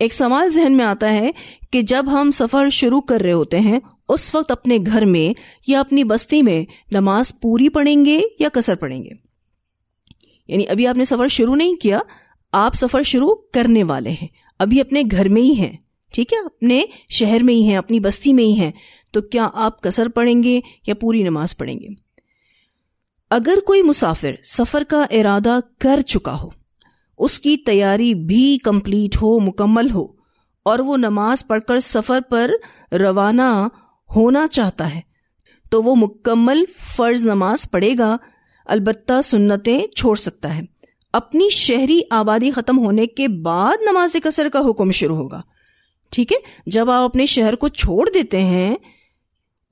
ایک سوال ذہن میں آتا ہے کہ جب ہم سفر شروع کر رہے ہوتے ہیں اس وقت اپنے گھر میں یا اپنی بستی میں نماز پوری پڑھیں گے یا قصر پڑھیں گے؟ یعنی ابھی آپ نے سفر شروع نہیں کیا، آپ سفر شروع کرنے والے ہیں، ابھی اپنے گھر میں ہی ہیں، ٹھیک ہے، اپنے شہر میں ہی ہیں، اپنی بستی میں ہی ہیں، تو کیا آپ قصر پڑھیں گے یا پوری نماز پڑھیں گے؟ اگر کوئی مسافر سفر کا ارادہ کر چکا ہو، اس کی تیاری بھی کمپلیٹ ہو، مکمل ہو، اور وہ نماز پڑھ کر سفر پر روانہ ہونا چاہتا ہے تو وہ مکمل فرض نماز پڑھے گا، البتہ سنتیں چھوڑ سکتا ہے۔ اپنی شہری آبادی ختم ہونے کے بعد نماز قصر کا حکم شروع ہوگا، ٹھیک ہے؟ جب آپ اپنے شہر کو چھوڑ دیتے ہیں،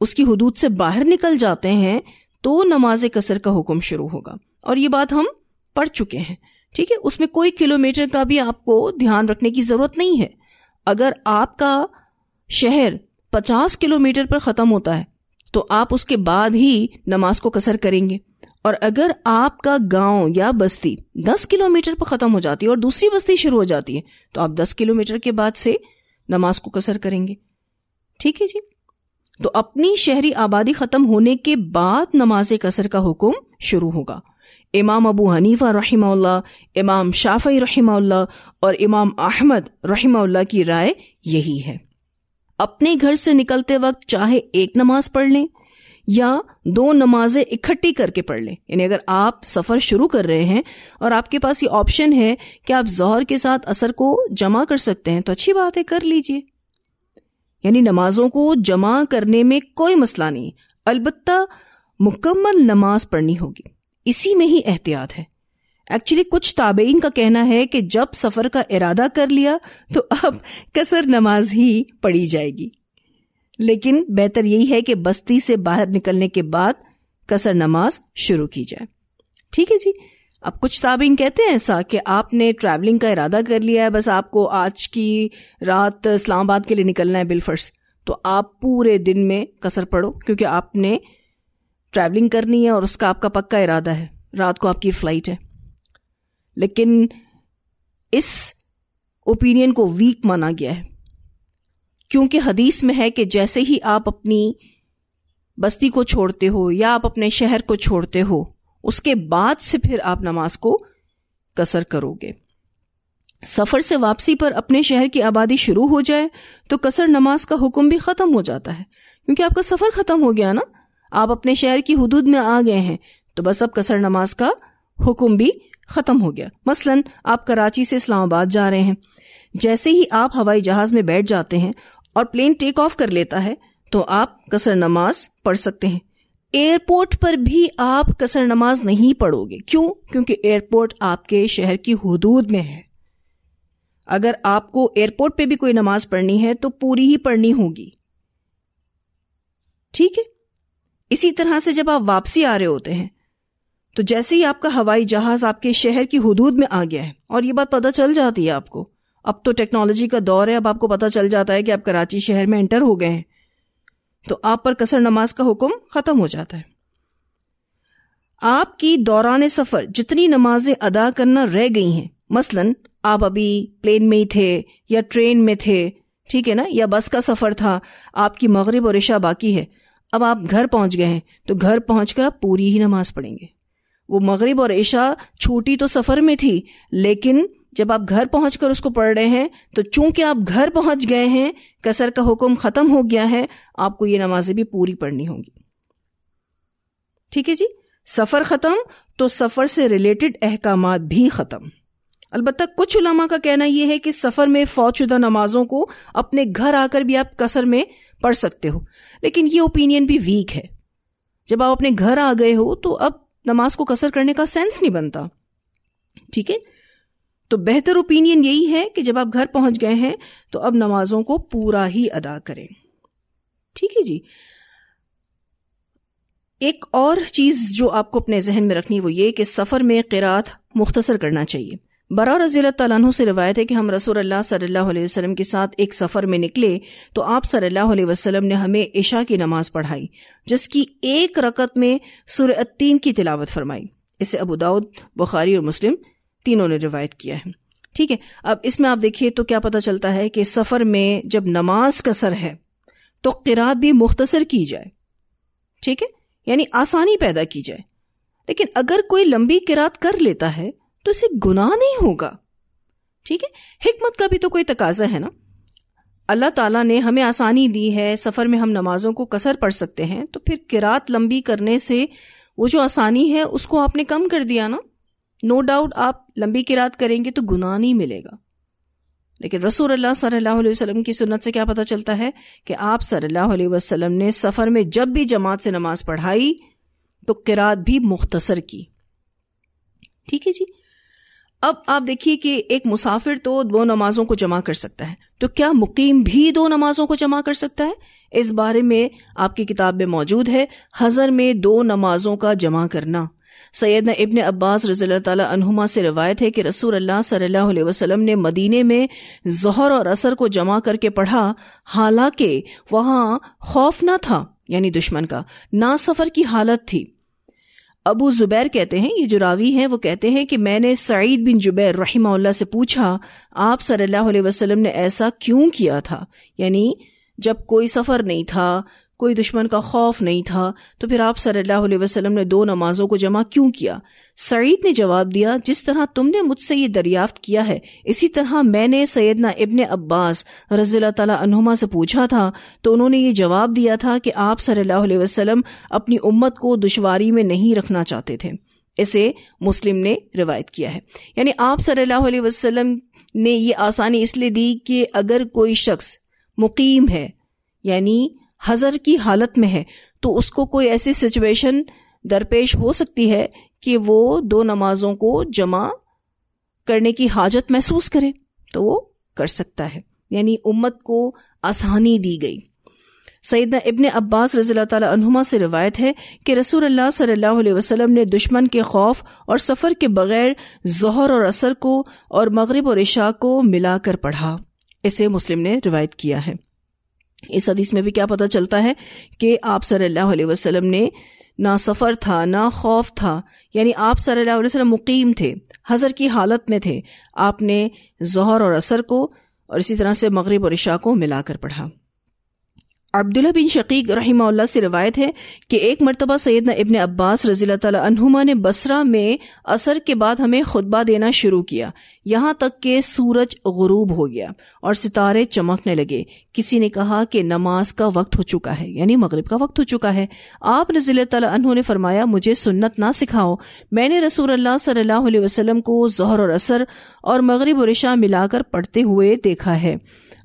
اس کی حدود سے باہر نکل جاتے ہیں، تو نماز قصر کا حکم شروع ہوگا، اور یہ بات ہم پڑھ چکے ہیں، ٹھیک ہے؟ اس میں کوئی کلومیٹر کا بھی آپ کو دھیان رکھنے کی ضرورت نہیں ہے۔ اگر آپ کا شہر 50 کلومیٹر پر ختم ہوتا ہے تو آپ اس کے بعد ہی نماز کو قصر کریں گے، اور اگر آپ کا گاؤں یا بستی 10 کلومیٹر پر ختم ہو جاتی ہے اور دوسری بستی شروع ہو جاتی ہے تو آپ 10 کلومیٹر کے بعد سے نماز کو قصر کریں گے، ٹھیک ہے جی؟ تو اپنی شہری آبادی ختم ہونے کے بعد نماز قصر کا حکم شروع ہوگا۔ امام ابو حنیفہ رحمہ اللہ، امام شافعی رحمہ اللہ اور امام احمد رحمہ اللہ کی رائے یہی ہے۔ اپنے گھر سے نکلتے وقت چاہے ایک نماز پڑھ لیں یا 2 نمازیں اکٹھی کر کے پڑھ لیں، یعنی اگر آپ سفر شروع کر رہے ہیں اور آپ کے پاس یہ آپشن ہے کہ آپ ظہر کے ساتھ عصر کو جمع کر سکتے ہیں تو اچھی بات ہے، کر لیجئے۔ یعنی نمازوں کو جمع کرنے میں کوئی مسئلہ نہیں، البتہ مکمل نماز پڑھنی ہوگی، اسی میں ہی احتیاط ہے۔ ایکچولی کچھ تابعین کا کہنا ہے کہ جب سفر کا ارادہ کر لیا تو اب قصر نماز ہی پڑھی جائے گی، لیکن بہتر یہی ہے کہ بستی سے باہر نکلنے کے بعد قصر نماز شروع کی جائے، ٹھیک ہے جی؟ اب کچھ تابعین کہتے ہیں ایسا کہ آپ نے ٹریولنگ کا ارادہ کر لیا ہے، بس آپ کو آج کی رات اسلام آباد کے لیے نکلنا ہے بالفرض، تو آپ پورے دن میں قصر پڑھو، کیونکہ آپ نے ٹریولنگ کرنی ہے اور اس کا آپ کا پکا ارادہ ہے، رات کو آپ کی فلائٹ ہے۔ لیکن اس اوپینین کو ویک مانا گیا ہے، کیونکہ حدیث میں ہے کہ جیسے ہی آپ اپنی بستی کو چھوڑتے ہو یا آپ اپنے شہر کو چھوڑتے ہو، اس کے بعد سے پھر آپ نماز کو قصر کرو گے۔ سفر سے واپسی پر اپنے شہر کی آبادی شروع ہو جائے تو قصر نماز کا حکم بھی ختم ہو جاتا ہے، کیونکہ آپ کا سفر ختم ہو گیا نا، آپ اپنے شہر کی حدود میں آ گئے ہیں، تو بس اب قصر نماز کا حکم بھی ختم ہو گیا۔ مثلا آپ کراچی سے اسلام آباد جا رہے ہیں، جیسے ہی آپ ہوائی جہاز میں بیٹھ جاتے ہیں اور پلین ٹیک آف کر لیتا ہے تو آپ قصر نماز پڑھ سکتے ہیں۔ ایئرپورٹ پر بھی آپ قصر نماز نہیں پڑھو گے، کیوں؟ کیونکہ ایئرپورٹ آپ کے شہر کی حدود میں ہے۔ اگر آپ کو ایئرپورٹ پہ بھی کوئی نماز پڑھنی ہے تو پوری ہی پڑھنی ہوگی، ٹھیک ہے؟ اسی طرح سے جب آپ واپسی آ رہے ہوتے ہیں تو جیسے ہی آپ کا ہوائی جہاز آپ کے شہر کی حدود میں آ گیا ہے، اور یہ بات پتہ چل جاتی ہے آپ کو، اب تو ٹیکنالوجی کا دور ہے، اب آپ کو پتہ چل جاتا ہے کہ آپ کراچی شہر میں انٹر ہو گئے ہیں، تو آپ پر قصر نماز کا حکم ختم ہو جاتا ہے۔ آپ کی دوران سفر جتنی نمازیں ادا کرنا رہ گئی ہیں، مثلا آپ ابھی پلین میں ہی تھے یا ٹرین میں تھے، ٹھیک ہے نا، یا بس کا سفر تھا، آپ کی مغرب اور عشاء باقی ہے، اب آپ گھر پہنچ گئے ہیں تو گھر پہنچ کر آپ پوری ہی نماز پڑھیں گے۔ وہ مغرب اور عشاء چھوٹی تو سفر میں تھی، لیکن جب آپ گھر پہنچ کر اس کو پڑھ رہے ہیں تو چونکہ آپ گھر پہنچ گئے ہیں، قصر کا حکم ختم ہو گیا ہے، آپ کو یہ نمازیں بھی پوری پڑھنی ہوں گی، ٹھیک ہے جی؟ سفر ختم تو سفر سے ریلیٹڈ احکامات بھی ختم۔ البتہ کچھ علماء کا کہنا یہ ہے کہ سفر میں فوت شدہ نمازوں کو اپنے گھر آ کر بھی آپ قصر میں پڑھ سکتے ہو، لیکن یہ اوپینین بھی ویک ہے۔ جب آپ اپنے گھر آ گئے ہو تو اب نماز کو قصر کرنے کا سینس نہیں بنتا، ٹھیک ہے؟ تو بہتر اوپینین یہی ہے کہ جب آپ گھر پہنچ گئے ہیں تو اب نمازوں کو پورا ہی ادا کریں، ٹھیک ہے جی؟ ایک اور چیز جو آپ کو اپنے ذہن میں رکھنی وہ یہ کہ سفر میں قرات مختصر کرنا چاہیے۔ برا رضی اللہ تعالیٰ عنہ سے روایت ہے کہ ہم رسول اللہ صلی اللہ علیہ وسلم کے ساتھ ایک سفر میں نکلے تو آپ صلی اللہ علیہ وسلم نے ہمیں عشاء کی نماز پڑھائی، جس کی ایک رکعت میں سورہ التین کی تلاوت فرمائی۔ اسے ابو داؤد، بخاری اور مسلم تینوں نے روایت کیا ہے، ٹھیک ہے. اب اس میں آپ دیکھیے تو کیا پتہ چلتا ہے کہ سفر میں جب نماز قصر ہے تو قرات بھی مختصر کی جائے. ٹھیک ہے, یعنی آسانی پیدا کی جائے. لیکن اگر کوئی لمبی قرات کر لیتا ہے تو اسے گناہ نہیں ہوگا. ٹھیک ہے, حکمت کا بھی تو کوئی تقاضا ہے نا. اللہ تعالیٰ نے ہمیں آسانی دی ہے, سفر میں ہم نمازوں کو قصر پڑھ سکتے ہیں, تو پھر قرات لمبی کرنے سے وہ جو آسانی ہے اس کو آپ نے کم کر دیا نا. نو ڈاؤٹ آپ لمبی قرات کریں گے تو گناہ نہیں ملے گا. لیکن رسول اللہ صلی اللہ علیہ وسلم کی سنت سے کیا پتہ چلتا ہے کہ آپ صلی اللہ علیہ وسلم نے سفر میں جب بھی جماعت سے نماز پڑھائی تو قرات بھی مختصر کی. ٹھیک ہے جی. اب آپ دیکھیے کہ ایک مسافر تو 2 نمازوں کو جمع کر سکتا ہے, تو کیا مقیم بھی 2 نمازوں کو جمع کر سکتا ہے؟ اس بارے میں آپ کی کتاب میں موجود ہے حضر میں 2 نمازوں کا جمع کرنا. سیدنا ابن عباس رضی اللہ تعالی عنہما سے روایت ہے کہ رسول اللہ صلی اللہ علیہ وسلم نے مدینے میں ظہر اور عصر کو جمع کر کے پڑھا, حالانکہ وہاں خوف نہ تھا, یعنی دشمن کا, نہ سفر کی حالت تھی. ابو زبیر کہتے ہیں, یہ جو راوی ہیں وہ کہتے ہیں کہ میں نے سعید بن جبیر رحمہ اللہ سے پوچھا آپ صلی اللہ علیہ وسلم نے ایسا کیوں کیا تھا, یعنی جب کوئی سفر نہیں تھا, کوئی دشمن کا خوف نہیں تھا, تو پھر آپ صلی اللہ علیہ وسلم نے 2 نمازوں کو جمع کیوں کیا؟ سعید نے جواب دیا, جس طرح تم نے مجھ سے یہ دریافت کیا ہے اسی طرح میں نے سیدنا ابن عباس رضی اللہ تعالی عنہما سے پوچھا تھا, تو انہوں نے یہ جواب دیا تھا کہ آپ صلی اللہ علیہ وسلم اپنی امت کو دشواری میں نہیں رکھنا چاہتے تھے. اسے مسلم نے روایت کیا ہے. یعنی آپ صلی اللہ علیہ وسلم نے یہ آسانی اس لیے دی کہ اگر کوئی شخص مقیم ہے, یعنی حضر کی حالت میں ہے, تو اس کو کوئی ایسی سچویشن درپیش ہو سکتی ہے کہ وہ 2 نمازوں کو جمع کرنے کی حاجت محسوس کرے تو وہ کر سکتا ہے. یعنی امت کو آسانی دی گئی. سیدنا ابن عباس رضی اللہ تعالی عنہما سے روایت ہے کہ رسول اللہ صلی اللہ علیہ وسلم نے دشمن کے خوف اور سفر کے بغیر ظہر اور عصر کو اور مغرب اور عشاء کو ملا کر پڑھا. اسے مسلم نے روایت کیا ہے. اس حدیث میں بھی کیا پتہ چلتا ہے کہ آپ صلی اللہ علیہ وسلم نے نہ سفر تھا نہ خوف تھا, یعنی آپ صلی اللہ علیہ وسلم مقیم تھے, حضر کی حالت میں تھے. آپ نے ظہر اور عصر کو اور اسی طرح سے مغرب اور عشاء کو ملا کر پڑھا. عبداللہ بن شقیق رحمہ اللہ سے روایت ہے کہ ایک مرتبہ سیدنا ابن عباس رضی اللہ تعالی عنہما نے بصرہ میں عصر کے بعد ہمیں خطبہ دینا شروع کیا, یہاں تک کہ سورج غروب ہو گیا اور ستارے چمکنے لگے. کسی نے کہا کہ نماز کا وقت ہو چکا ہے, یعنی مغرب کا وقت ہو چکا ہے. آپ رضی اللہ تعالی عنہ نے فرمایا, مجھے سنت نہ سکھاؤ, میں نے رسول اللہ صلی اللہ علیہ وسلم کو ظہر اور عصر اور مغرب اور عشاء ملا کر پڑھتے ہوئے دیکھا ہے.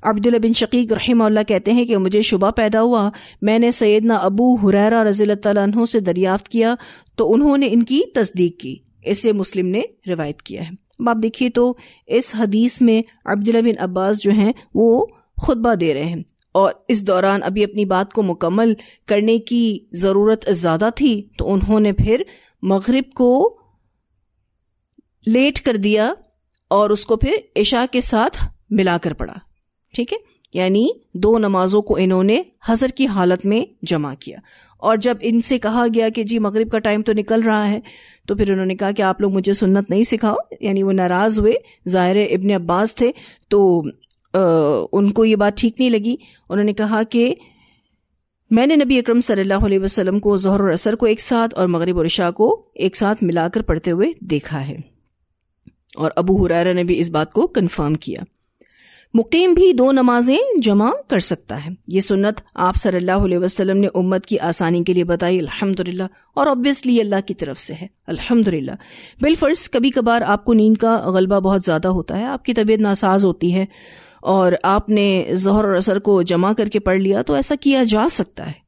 عبداللہ بن شقیق رحمہ اللہ کہتے ہیں کہ مجھے شبہ پیدا ہوا, میں نے سیدنا ابو ہریرہ رضی اللہ تعالیٰ عنہ سے دریافت کیا تو انہوں نے ان کی تصدیق کی. اسے مسلم نے روایت کیا ہے. اب آپ دیکھیے تو اس حدیث میں عبداللہ بن عباس جو ہیں وہ خطبہ دے رہے ہیں, اور اس دوران ابھی اپنی بات کو مکمل کرنے کی ضرورت زیادہ تھی, تو انہوں نے پھر مغرب کو لیٹ کر دیا اور اس کو پھر عشاء کے ساتھ ملا کر پڑھا. ٹھیک ہے, یعنی 2 نمازوں کو انہوں نے حضر کی حالت میں جمع کیا. اور جب ان سے کہا گیا کہ جی مغرب کا ٹائم تو نکل رہا ہے, تو پھر انہوں نے کہا کہ آپ لوگ مجھے سنت نہیں سکھاؤ, یعنی وہ ناراض ہوئے. ظاہر ابن عباس تھے تو ان کو یہ بات ٹھیک نہیں لگی. انہوں نے کہا کہ میں نے نبی اکرم صلی اللہ علیہ وسلم کو ظہر اور عصر کو ایک ساتھ اور مغرب اور عشاء کو ایک ساتھ ملا کر پڑھتے ہوئے دیکھا ہے. اور ابو ہریرہ نے بھی اس بات کو کنفرم کیا. مقیم بھی 2 نمازیں جمع کر سکتا ہے. یہ سنت آپ صلی اللہ علیہ وسلم نے امت کی آسانی کے لیے بتائی, الحمدللہ, اور obviously اللہ کی طرف سے ہے, الحمدللہ. بالفرض کبھی کبھار آپ کو نیند کا غلبہ بہت زیادہ ہوتا ہے, آپ کی طبیعت ناساز ہوتی ہے اور آپ نے ظہر اور عصر کو جمع کر کے پڑھ لیا, تو ایسا کیا جا سکتا ہے.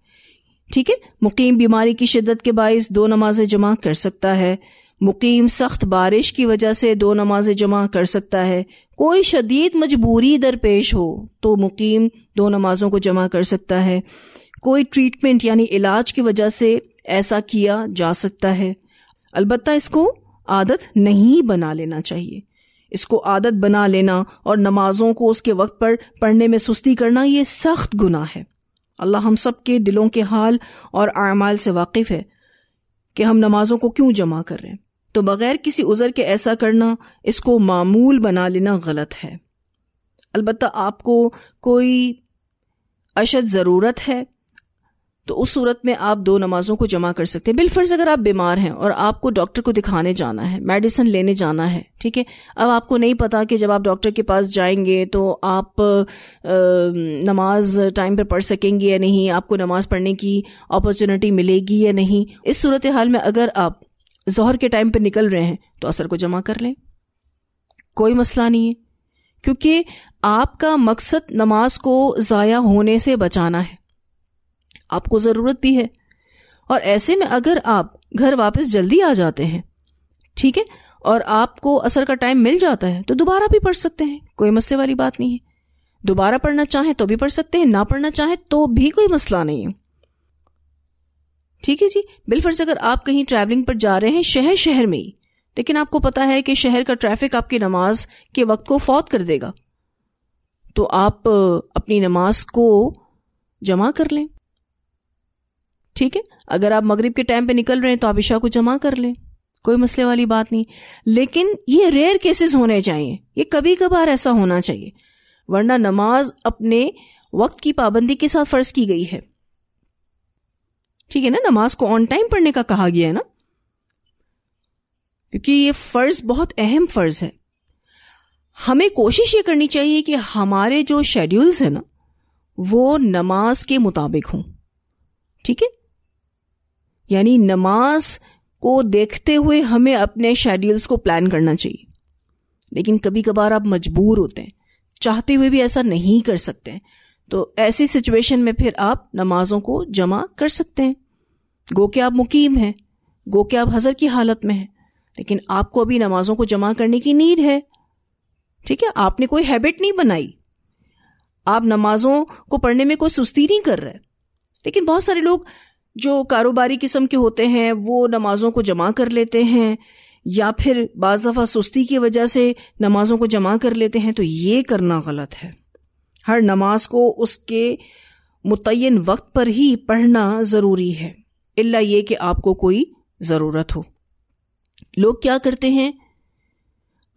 ٹھیک ہے, مقیم بیماری کی شدت کے باعث 2 نمازیں جمع کر سکتا ہے. مقیم سخت بارش کی وجہ سے 2 نمازیں جمع کر سکتا ہے. کوئی شدید مجبوری درپیش ہو تو مقیم 2 نمازوں کو جمع کر سکتا ہے. کوئی ٹریٹمنٹ یعنی علاج کی وجہ سے ایسا کیا جا سکتا ہے. البتہ اس کو عادت نہیں بنا لینا چاہیے. اس کو عادت بنا لینا اور نمازوں کو اس کے وقت پر پڑھنے میں سستی کرنا, یہ سخت گناہ ہے. اللہ ہم سب کے دلوں کے حال اور اعمال سے واقف ہے کہ ہم نمازوں کو کیوں جمع کر رہے ہیں. تو بغیر کسی عذر کے ایسا کرنا، اس کو معمول بنا لینا غلط ہے۔ البتہ آپ کو کوئی اشد ضرورت ہے تو اس صورت میں آپ 2 نمازوں کو جمع کر سکتے ہیں۔ بالفرض اگر آپ بیمار ہیں اور آپ کو ڈاکٹر کو دکھانے جانا ہے، میڈیسن لینے جانا ہے، ٹھیک ہے، اب آپ کو نہیں پتا کہ جب آپ ڈاکٹر کے پاس جائیں گے تو آپ نماز ٹائم پہ پڑھ سکیں گے یا نہیں، آپ کو نماز پڑھنے کی اپرچونٹی ملے گی یا نہیں۔ اس صورتحال میں اگر آپ ظہر کے ٹائم پہ نکل رہے ہیں تو عصر کو جمع کر لیں، کوئی مسئلہ نہیں ہے، کیونکہ آپ کا مقصد نماز کو ضائع ہونے سے بچانا ہے، آپ کو ضرورت بھی ہے۔ اور ایسے میں اگر آپ گھر واپس جلدی آ جاتے ہیں، ٹھیک ہے، اور آپ کو عصر کا ٹائم مل جاتا ہے تو دوبارہ بھی پڑھ سکتے ہیں، کوئی مسئلے والی بات نہیں ہے۔ دوبارہ پڑھنا چاہیں تو بھی پڑھ سکتے ہیں، نہ پڑھنا چاہیں تو بھی کوئی مسئلہ نہیں ہے، ٹھیک ہے جی۔ بالفرض اگر آپ کہیں ٹریولنگ پر جا رہے ہیں شہر میں ہی، لیکن آپ کو پتا ہے کہ شہر کا ٹریفک آپ کی نماز کے وقت کو فوت کر دے گا، تو آپ اپنی نماز کو جمع کر لیں، ٹھیک ہے۔ اگر آپ مغرب کے ٹائم پہ نکل رہے ہیں تو آپ عشاء کو جمع کر لیں، کوئی مسئلے والی بات نہیں۔ لیکن یہ ریئر کیسز ہونے چاہیے، یہ کبھی کبھار ایسا ہونا چاہیے، ورنہ نماز اپنے وقت کی پابندی کے ساتھ فرض کی گئی ہے، ٹھیک ہے نا، نماز کو آن ٹائم پڑھنے کا کہا گیا ہے نا، کیونکہ یہ فرض بہت اہم فرض ہے۔ ہمیں کوشش یہ کرنی چاہیے کہ ہمارے جو شیڈیولز ہیں نا وہ نماز کے مطابق ہوں، ٹھیک ہے، یعنی نماز کو دیکھتے ہوئے ہمیں اپنے شیڈیولز کو پلان کرنا چاہیے۔ لیکن کبھی کبھار آپ مجبور ہوتے ہیں، چاہتے ہوئے بھی ایسا نہیں کر سکتے ہیں، تو ایسی سچویشن میں پھر آپ نمازوں کو جمع کر سکتے ہیں، گو کہ آپ مقیم ہیں، گو کہ آپ حضر کی حالت میں ہیں، لیکن آپ کو ابھی نمازوں کو جمع کرنے کی نیڈ ہے، ٹھیک ہے، آپ نے کوئی ہیبٹ نہیں بنائی، آپ نمازوں کو پڑھنے میں کوئی سستی نہیں کر رہے۔ لیکن بہت سارے لوگ جو کاروباری قسم کے ہوتے ہیں وہ نمازوں کو جمع کر لیتے ہیں، یا پھر بعض دفعہ سستی کی وجہ سے نمازوں کو جمع کر لیتے ہیں، تو یہ کرنا غلط ہے۔ ہر نماز کو اس کے متعین وقت پر ہی پڑھنا ضروری ہے، الا یہ کہ آپ کو کوئی ضرورت ہو۔ لوگ کیا کرتے ہیں،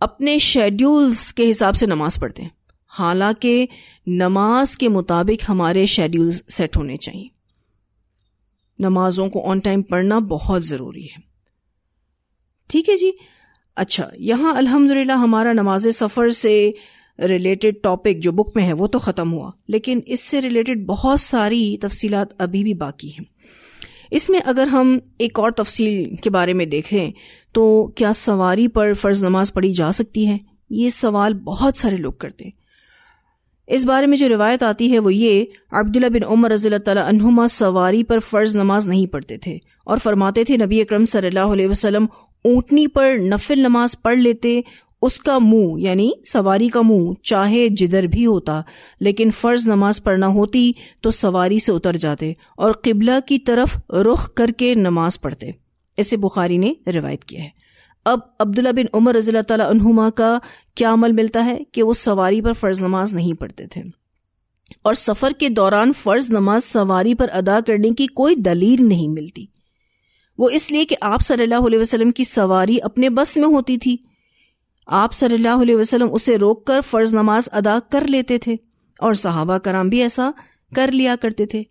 اپنے شیڈیولز کے حساب سے نماز پڑھتے ہیں، حالانکہ نماز کے مطابق ہمارے شیڈیولز سیٹ ہونے چاہیے۔ نمازوں کو آن ٹائم پڑھنا بہت ضروری ہے، ٹھیک ہے جی۔ اچھا، یہاں الحمدللہ ہمارا نماز سفر سے ریلیٹڈ ٹاپک جو بک میں ہے وہ تو ختم ہوا، لیکن اس سے ریلیٹڈ بہت ساری تفصیلات ابھی بھی باقی ہیں۔ اس میں اگر ہم ایک اور تفصیل کے بارے میں دیکھیں تو کیا سواری پر فرض نماز پڑھی جا سکتی ہے؟ یہ سوال بہت سارے لوگ کرتے ہیں۔ اس بارے میں جو روایت آتی ہے وہ یہ، عبداللہ بن عمر رضی اللہ تعالی عنہما سواری پر فرض نماز نہیں پڑھتے تھے اور فرماتے تھے نبی اکرم صلی اللہ علیہ وسلم اونٹنی پر نفل نماز پڑھ لیتے، اس کا منہ یعنی سواری کا منہ چاہے جدھر بھی ہوتا، لیکن فرض نماز پڑھنا ہوتی تو سواری سے اتر جاتے اور قبلہ کی طرف رخ کر کے نماز پڑھتے۔ اسے بخاری نے روایت کیا ہے۔ اب عبداللہ بن عمر رضی اللہ تعالی عنہما کا کیا عمل ملتا ہے کہ وہ سواری پر فرض نماز نہیں پڑھتے تھے، اور سفر کے دوران فرض نماز سواری پر ادا کرنے کی کوئی دلیل نہیں ملتی۔ وہ اس لیے کہ آپ صلی اللہ علیہ وسلم کی سواری اپنے بس میں ہوتی تھی، آپ صلی اللہ علیہ وسلم اسے روک کر فرض نماز ادا کر لیتے تھے، اور صحابہ کرام بھی ایسا کر لیا کرتے تھے۔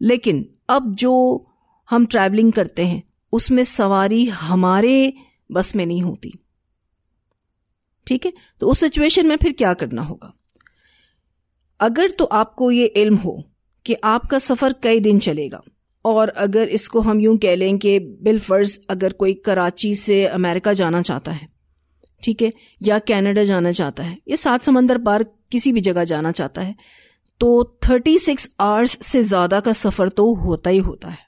لیکن اب جو ہم ٹریولنگ کرتے ہیں اس میں سواری ہمارے بس میں نہیں ہوتی، ٹھیک ہے، تو اس سچویشن میں پھر کیا کرنا ہوگا؟ اگر تو آپ کو یہ علم ہو کہ آپ کا سفر کئی دن چلے گا، اور اگر اس کو ہم یوں کہہ لیں کہ بالفرض اگر کوئی کراچی سے امریکہ جانا چاہتا ہے، ٹھیک ہے، یا کینیڈا جانا چاہتا ہے، یا 7 سمندر پار کسی بھی جگہ جانا چاہتا ہے، تو 36 آورز سے زیادہ کا سفر تو ہوتا ہی ہوتا ہے،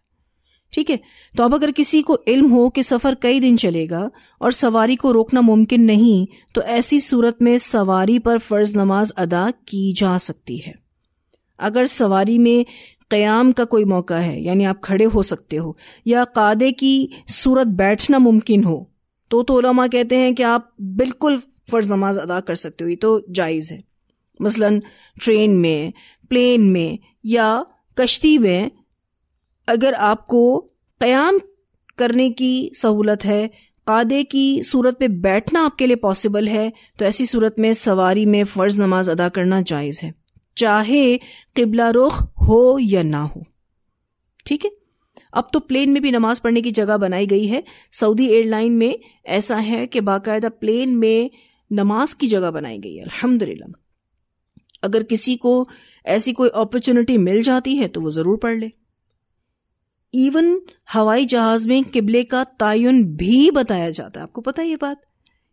ٹھیک ہے۔ تو اب اگر کسی کو علم ہو کہ سفر کئی دن چلے گا اور سواری کو روکنا ممکن نہیں، تو ایسی صورت میں سواری پر فرض نماز ادا کی جا سکتی ہے۔ اگر سواری میں قیام کا کوئی موقع ہے، یعنی آپ کھڑے ہو سکتے ہو، یا قعدے کی صورت بیٹھنا ممکن ہو، تو علماء کہتے ہیں کہ آپ بالکل فرض نماز ادا کر سکتے ہو، یہ تو جائز ہے۔ مثلا ٹرین میں، پلین میں یا کشتی میں اگر آپ کو قیام کرنے کی سہولت ہے قادے کی صورت پہ بیٹھنا آپ کے لیے پاسبل ہے تو ایسی صورت میں سواری میں فرض نماز ادا کرنا جائز ہے، چاہے قبلہ رخ ہو یا نہ ہو. ٹھیک ہے. اب تو پلین میں بھی نماز پڑھنے کی جگہ بنائی گئی ہے. سعودی ایئر لائن میں ایسا ہے کہ باقاعدہ پلین میں نماز کی جگہ بنائی گئی ہے. الحمدللہ اگر کسی کو ایسی کوئی اپرچونٹی مل جاتی ہے تو وہ ضرور پڑھ لے. ایون ہوائی جہاز میں قبلے کا تعین بھی بتایا جاتا ہے. آپ کو پتہ ہے یہ بات؟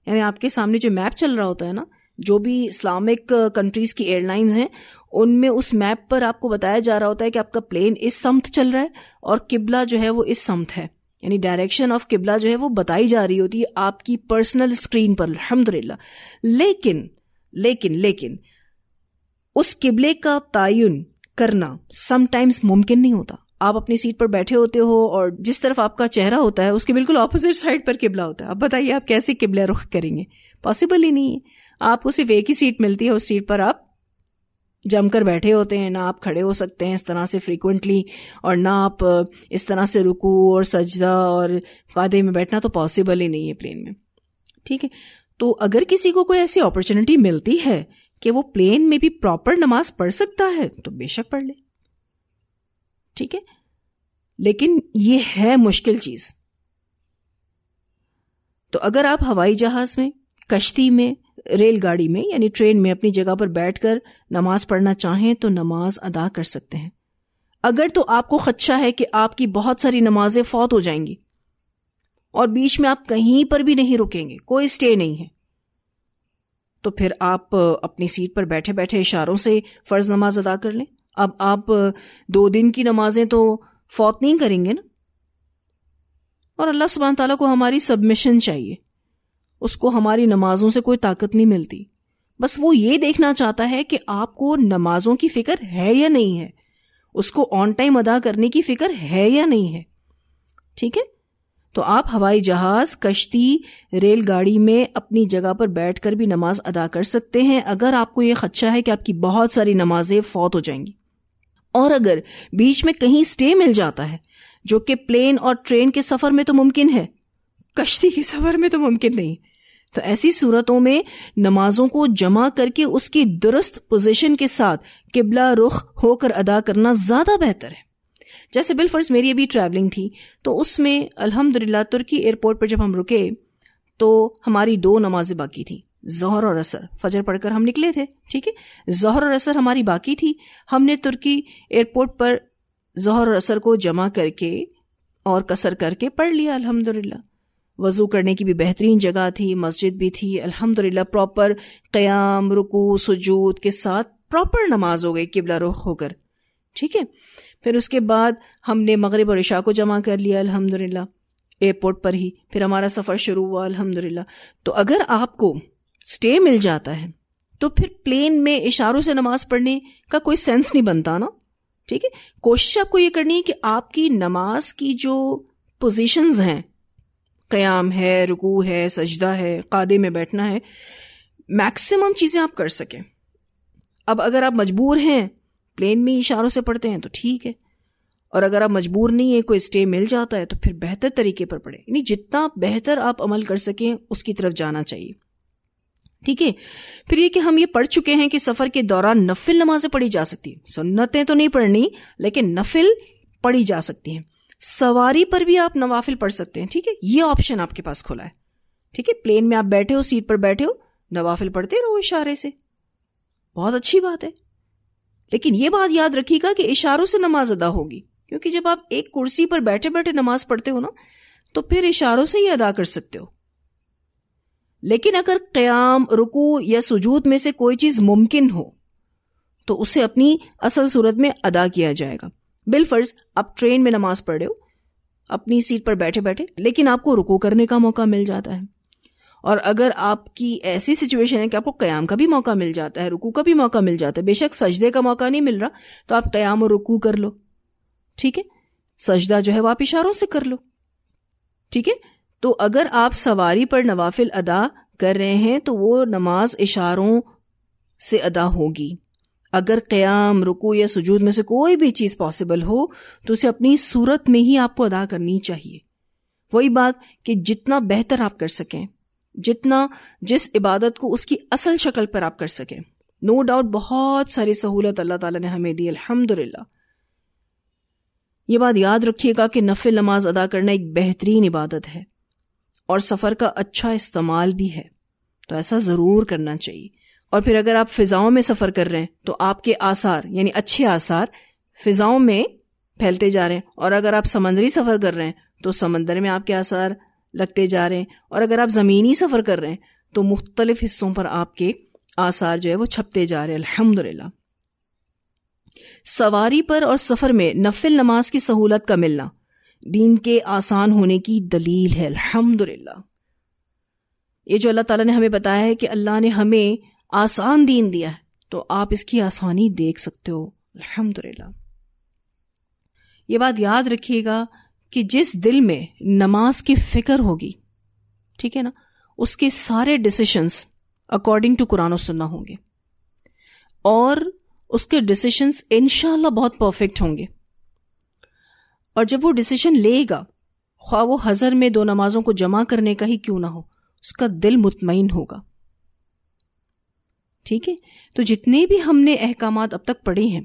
یعنی آپ کے سامنے جو میپ چل رہا ہوتا ہے نا، جو بھی اسلامک کنٹریز کی ایئر لائنز ہیں ان میں اس میپ پر آپ کو بتایا جا رہا ہوتا ہے کہ آپ کا پلین اس سمت چل رہا ہے اور قبلہ جو ہے وہ اس سمت ہے. یعنی ڈائریکشن آف قبلہ جو ہے وہ بتائی جا رہی ہوتی ہے آپ کی پرسنل اسکرین پر. الحمدللہ. لیکن لیکن لیکن اس قبلے کا تعین کرنا سم ٹائمز ممکن نہیں ہوتا. آپ اپنی سیٹ پر بیٹھے ہوتے ہو اور جس طرف آپ کا چہرہ ہوتا ہے اس کے بالکل اپوزٹ سائڈ پر قبلہ ہوتا ہے. اب بتائیے آپ کیسے قبلہ رخ کریں گے؟ پاسبل ہی نہیں ہے. آپ کو صرف ایک ہی سیٹ ملتی ہے، اس سیٹ پر آپ جم کر بیٹھے ہوتے ہیں. نہ آپ کھڑے ہو سکتے ہیں اس طرح سے فریکوینٹلی، اور نہ آپ اس طرح سے رکوع اور سجدہ اور قعدے میں بیٹھنا تو پاسبل ہی نہیں ہے پلین میں. ٹھیک ہے. تو اگر کسی کو کوئی ایسی اپرچونٹی ملتی ہے کہ وہ پلین میں بھی پراپر نماز پڑھ سکتا ہے تو بے شک پڑھ لے. ٹھیک ہے. لیکن یہ ہے مشکل چیز. تو اگر آپ ہوائی جہاز میں، کشتی میں، ریل گاڑی میں یعنی ٹرین میں اپنی جگہ پر بیٹھ کر نماز پڑھنا چاہیں تو نماز ادا کر سکتے ہیں. اگر تو آپ کو خدشہ ہے کہ آپ کی بہت ساری نمازیں فوت ہو جائیں گی اور بیچ میں آپ کہیں پر بھی نہیں رکیں گے، کوئی سٹے نہیں ہے، تو پھر آپ اپنی سیٹ پر بیٹھے بیٹھے اشاروں سے فرض نماز ادا کر لیں. اب آپ 2 دن کی نمازیں تو فوت نہیں کریں گے نا. اور اللہ سبحانہ تعالیٰ کو ہماری سبمیشن چاہیے. اس کو ہماری نمازوں سے کوئی طاقت نہیں ملتی. بس وہ یہ دیکھنا چاہتا ہے کہ آپ کو نمازوں کی فکر ہے یا نہیں ہے، اس کو آن ٹائم ادا کرنے کی فکر ہے یا نہیں ہے. ٹھیک ہے. تو آپ ہوائی جہاز، کشتی، ریل گاڑی میں اپنی جگہ پر بیٹھ کر بھی نماز ادا کر سکتے ہیں اگر آپ کو یہ خدشہ ہے کہ آپ کی بہت ساری نمازیں فوت ہو جائیں گی. اور اگر بیچ میں کہیں سٹے مل جاتا ہے، جو کہ پلین اور ٹرین کے سفر میں تو ممکن ہے، کشتی کے سفر میں تو ممکن نہیں، تو ایسی صورتوں میں نمازوں کو جمع کر کے اس کی درست پوزیشن کے ساتھ قبلہ رخ ہو کر ادا کرنا زیادہ بہتر ہے. جیسے بالفرض میری ابھی ٹریولنگ تھی تو اس میں الحمدللہ ترکی ایئرپورٹ پر جب ہم رکے تو ہماری 2 نمازیں باقی تھیں، ظہر اور عصر. فجر پڑھ کر ہم نکلے تھے. ٹھیک ہے. ظہر اور عصر ہماری باقی تھی. ہم نے ترکی ایئرپورٹ پر ظہر اور عصر کو جمع کر کے اور قصر کر کے پڑھ لیا. الحمدللہ وضو کرنے کی بھی بہترین جگہ تھی، مسجد بھی تھی. الحمدللہ پراپر قیام، رکوع، سجود کے ساتھ پراپر نماز ہو گئی قبلہ رخ ہو کر. ٹھیک ہے. پھر اس کے بعد ہم نے مغرب اور عشاء کو جمع کر لیا الحمدللہ ایئرپورٹ پر ہی. پھر ہمارا سفر شروع ہوا الحمدللہ. تو اگر آپ کو سٹے مل جاتا ہے تو پھر پلین میں اشاروں سے نماز پڑھنے کا کوئی سینس نہیں بنتا نا. ٹھیک ہے. کوشش آپ کو یہ کرنی ہے کہ آپ کی نماز کی جو پوزیشنز ہیں، قیام ہے، رکوع ہے، سجدہ ہے، قعدے میں بیٹھنا ہے، میکسیمم چیزیں آپ کر سکیں. اب اگر آپ مجبور ہیں پلین میں اشاروں سے پڑھتے ہیں تو ٹھیک ہے، اور اگر آپ مجبور نہیں ہیں، کوئی سٹے مل جاتا ہے تو پھر بہتر طریقے پر پڑھیں. یعنی جتنا بہتر آپ عمل کر سکیں اس کی طرف جانا چاہیے. ٹھیک ہے. پھر یہ کہ ہم یہ پڑھ چکے ہیں کہ سفر کے دوران نفل نمازیں پڑھی جا سکتی ہیں. سنتیں تو نہیں پڑھنی لیکن نفل پڑھی جا سکتی ہیں. سواری پر بھی آپ نوافل پڑھ سکتے ہیں. ٹھیک ہے. یہ آپشن آپ کے پاس کھلا ہے. ٹھیک ہے. پلین میں آپ بیٹھے ہو، سیٹ پر بیٹھے ہو، نوافل پڑھتے رہو اشارے سے، بہت اچھی بات ہے. لیکن یہ بات یاد رکھیے گا کہ اشاروں سے نماز ادا ہوگی، کیونکہ جب آپ ایک کرسی پر بیٹھے بیٹھے نماز پڑھتے ہو نا تو پھر اشاروں سے ہی ادا کر سکتے ہو. لیکن اگر قیام، رکوع یا سجود میں سے کوئی چیز ممکن ہو تو اسے اپنی اصل صورت میں ادا کیا جائے گا. بالفرض آپ ٹرین میں نماز پڑھ رہے ہو اپنی سیٹ پر بیٹھے بیٹھے، لیکن آپ کو رکوع کرنے کا موقع مل جاتا ہے، اور اگر آپ کی ایسی سچویشن ہے کہ آپ کو قیام کا بھی موقع مل جاتا ہے، رکوع کا بھی موقع مل جاتا ہے، بے شک سجدے کا موقع نہیں مل رہا تو آپ قیام اور رکوع کر لو. ٹھیک ہے. سجدہ جو ہے وہ آپ اشاروں سے کر لو. ٹھیک ہے. تو اگر آپ سواری پر نوافل ادا کر رہے ہیں تو وہ نماز اشاروں سے ادا ہوگی. اگر قیام، رکوع یا سجود میں سے کوئی بھی چیز پاسبل ہو تو اسے اپنی صورت میں ہی آپ کو ادا کرنی چاہیے. وہی بات کہ جتنا بہتر آپ کر سکیں، جتنا جس عبادت کو اس کی اصل شکل پر آپ کر سکیں. نو ڈاؤٹ بہت ساری سہولت اللہ تعالیٰ نے ہمیں دی الحمدللہ. یہ بات یاد رکھیے گا کہ نفل نماز ادا کرنا ایک بہترین عبادت ہے اور سفر کا اچھا استعمال بھی ہے، تو ایسا ضرور کرنا چاہیے. اور پھر اگر آپ فضاؤں میں سفر کر رہے ہیں تو آپ کے آثار یعنی اچھے آثار فضاؤں میں پھیلتے جا رہے ہیں، اور اگر آپ سمندری سفر کر رہے ہیں تو سمندر میں آپ کے آثار لگتے جا رہے ہیں، اور اگر آپ زمینی سفر کر رہے ہیں تو مختلف حصوں پر آپ کے آثار جو ہے وہ چھپتے جا رہے ہیں الحمدللہ. سواری پر اور سفر میں نفل نماز کی سہولت کا ملنا دین کے آسان ہونے کی دلیل ہے الحمدللہ. یہ جو اللہ تعالیٰ نے ہمیں بتایا ہے کہ اللہ نے ہمیں آسان دین دیا ہے، تو آپ اس کی آسانی دیکھ سکتے ہو الحمدللہ. یہ بات یاد رکھیے گا کہ جس دل میں نماز کی فکر ہوگی، ٹھیک ہے نا، اس کے سارے ڈیسیشنز اکارڈنگ ٹو قرآن و سنہ ہوں گے، اور اس کے ڈیسیشنز انشاءاللہ بہت پرفیکٹ ہوں گے. اور جب وہ ڈیسیشن لے گا، خواہ وہ حضر میں 2 نمازوں کو جمع کرنے کا ہی کیوں نہ ہو، اس کا دل مطمئن ہوگا. ٹھیک ہے، تو جتنے بھی ہم نے احکامات اب تک پڑھے ہیں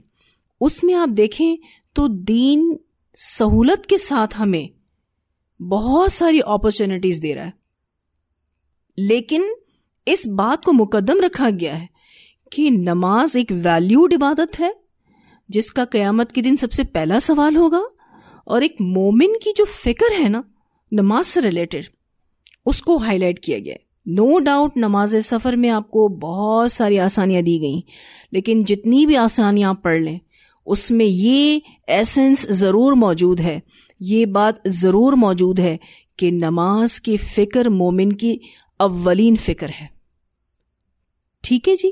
اس میں آپ دیکھیں تو دین سہولت کے ساتھ ہمیں بہت ساری اپرچونٹیز دے رہا ہے، لیکن اس بات کو مقدم رکھا گیا ہے کہ نماز ایک ویلیوڈ عبادت ہے جس کا قیامت کے دن سب سے پہلا سوال ہوگا، اور ایک مومن کی جو فکر ہے نا نماز سے ریلیٹڈ، اس کو ہائی لائٹ کیا گیا ہے. نو ڈاؤٹ نماز سفر میں آپ کو بہت ساری آسانیاں دی گئیں، لیکن جتنی بھی آسانیاں آپ پڑھ لیں اس میں یہ ایسنس ضرور موجود ہے، یہ بات ضرور موجود ہے کہ نماز کی فکر مومن کی اولین فکر ہے. ٹھیک ہے جی.